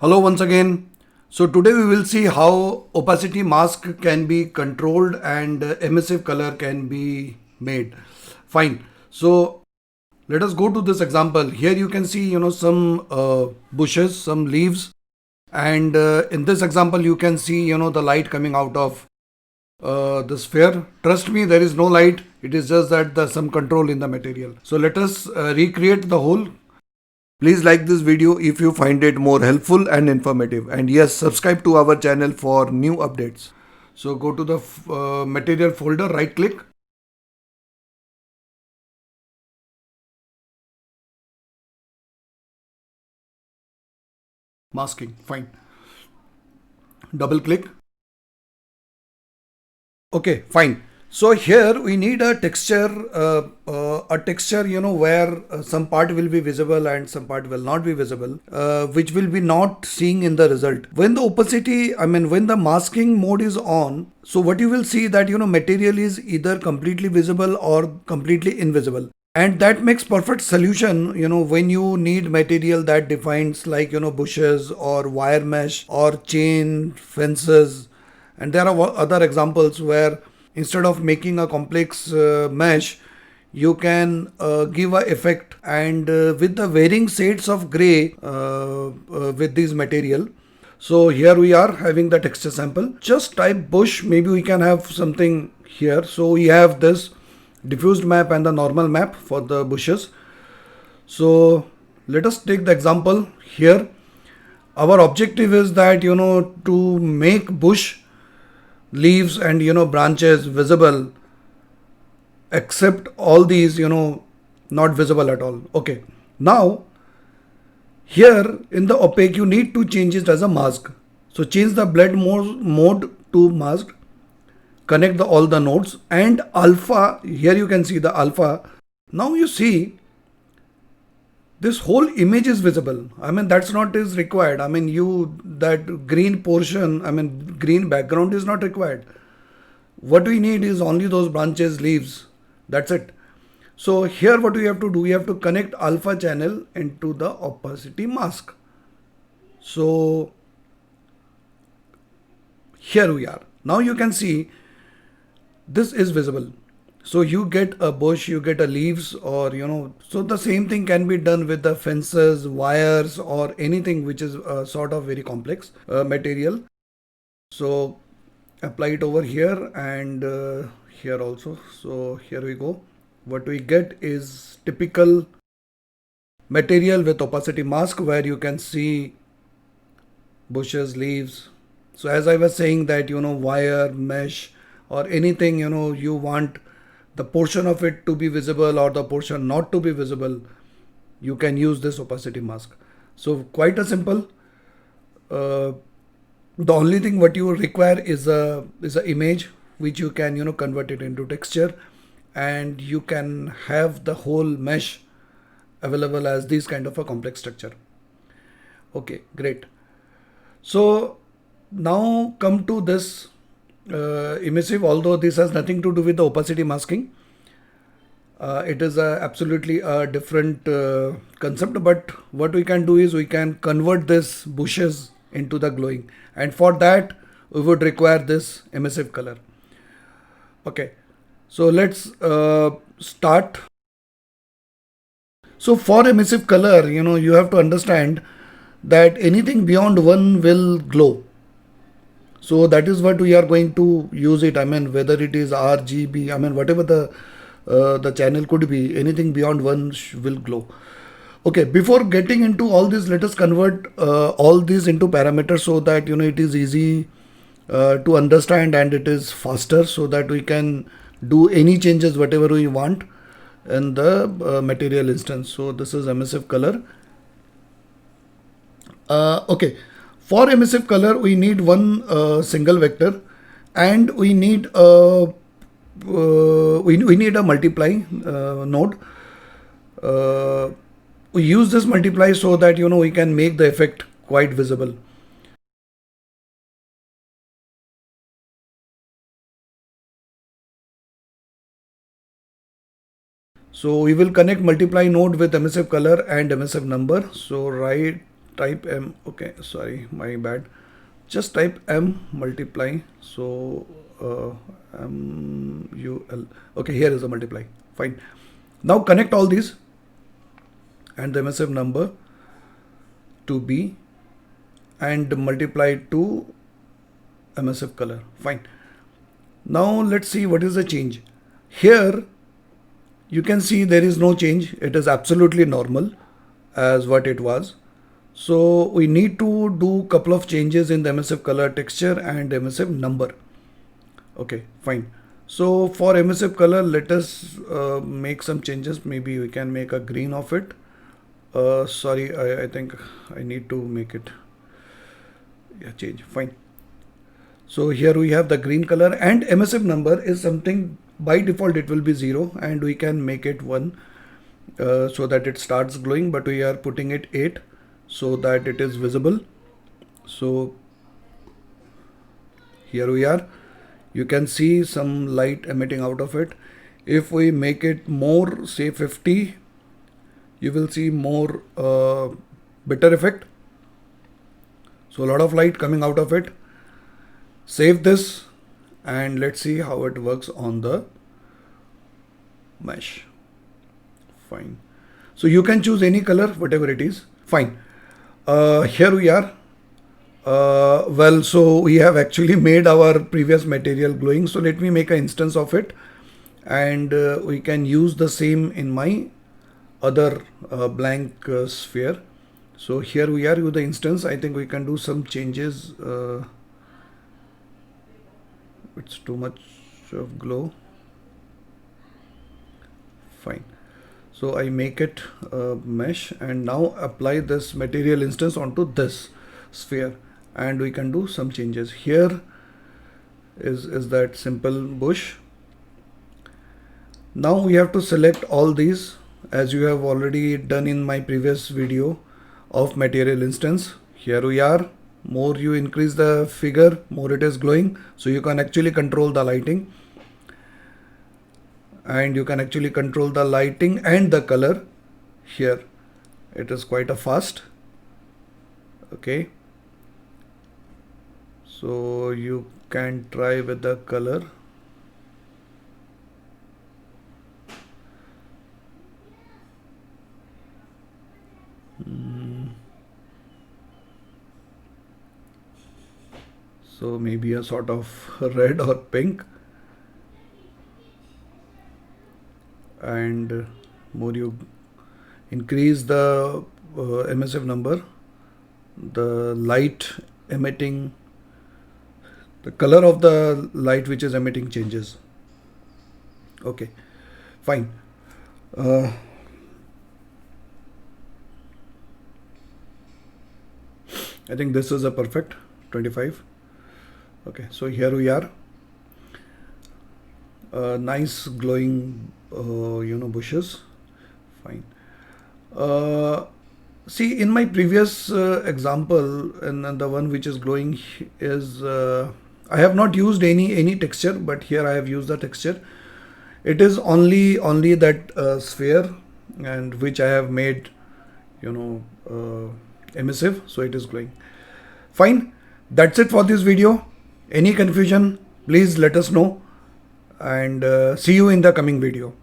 Hello once again. So today we will see how opacity mask can be controlled and emissive color can be made. Fine. So let us go to this example. Here you can see some bushes, some leaves, and in this example you can see the light coming out of the sphere. Trust me, there is no light. It is just that there's some control in the material. So let us recreate the whole. Please like this video if you find it more helpful and informative. And yes, subscribe to our channel for new updates. So go to the material folder, right click, masking, fine. Double click. Okay, fine. So here we need a texture, where some part will be visible and some part will not be visible, which will be not seeing in the result. When the opacity, when the masking mode is on, so what you will see that, material is either completely visible or completely invisible. And that makes perfect solution, when you need material that defines like, bushes or wire mesh or chain fences. And there are other examples where instead of making a complex mesh, you can give a effect and with the varying shades of gray with this material. So here we are having the texture sample. Just type bush, maybe we can have something here. So we have this diffused map and the normal map for the bushes. So let us take the example here. Our objective is that to make bush leaves and branches visible, except all these not visible at all. Okay, now here in the opaque you need to change it as a mask. So change the blend mode to mask, connect all the nodes, and alpha. Here you can see the alpha. Now you see this whole image is visible. That's not is required. You, that green portion, green background is not required. What we need is only those branches, leaves. That's it. So here what we have to do, we have to connect alpha channel into the opacity mask. So here we are. Now you can see this is visible. So you get a bush, you get a leaves, or so the same thing can be done with the fences, wires, or anything which is sort of very complex material. So apply it over here and here also. So here we go. What we get is typical material with opacity mask where you can see bushes, leaves. So as I was saying that wire, mesh, or anything you want the portion of it to be visible or the portion not to be visible, you can use this opacity mask. So quite a simple. The only thing what you require is a image which you can convert it into texture, and you can have the whole mesh available as this kind of a complex structure. Okay, great. So now come to this emissive. Although this has nothing to do with the opacity masking, it is absolutely a different concept. But what we can do is we can convert this bushes into the glowing, and for that we would require this emissive color. Okay, so let's start. So for emissive color, you have to understand that anything beyond 1 will glow. So that is what we are going to use it. Whether it is RGB, whatever the channel could be, anything beyond 1 will glow. Okay, before getting into all this, let us convert all these into parameters so that it is easy to understand and it is faster, so that we can do any changes whatever we want in the material instance. So this is emissive color. Okay, for emissive color we need one single vector, and we need we need a multiply node. We use this multiply so that we can make the effect quite visible. So we will connect multiply node with emissive color and emissive number. So right type M. Okay, sorry, my bad. Just type M multiply. So MUL. Okay, here is a multiply. Fine. Now connect all these and the emissive number to B and multiply to emissive color. Fine. Now let's see what is the change. Here you can see there is no change. It is absolutely normal as what it was. So we need to do couple of changes in the emissive color, texture and emissive number. Okay, fine. So for emissive color, let us make some changes. Maybe we can make a green of it. Sorry, I think I need to make it, yeah, change. Fine. So here we have the green color, and emissive number is something by default it will be 0 and we can make it 1 so that it starts glowing, but we are putting it 8 so that it is visible. So here we are. You can see some light emitting out of it. If we make it more, say 50, you will see more better effect. So a lot of light coming out of it. Save this and let's see how it works on the mesh. Fine. So you can choose any color, whatever it is. Fine. Here we are. Well, so we have actually made our previous material glowing. So let me make an instance of it, and we can use the same in my other blank sphere. So here we are with the instance. I think we can do some changes. It's too much of glow. Fine. So I make it mesh and now apply this material instance onto this sphere, and we can do some changes. Here is that simple bush. Now we have to select all these as you have already done in my previous video of material instance. Here we are. More you increase the figure, more it is glowing. So you can actually control the lighting, and you can actually control the lighting and the color. Here it is quite a fast. Okay, so you can try with the color. So maybe a sort of red or pink, and more you increase the emissive number, the light emitting, the color of the light which is emitting changes. Okay, fine. I think this is a perfect 25. Okay, so here we are. Nice glowing bushes. Fine. See, in my previous example, and the one which is glowing is I have not used any texture, but here I have used the texture. It is only that sphere, and which I have made emissive, so it is glowing. Fine. That's it for this video. Any confusion, please let us know, and see you in the coming video.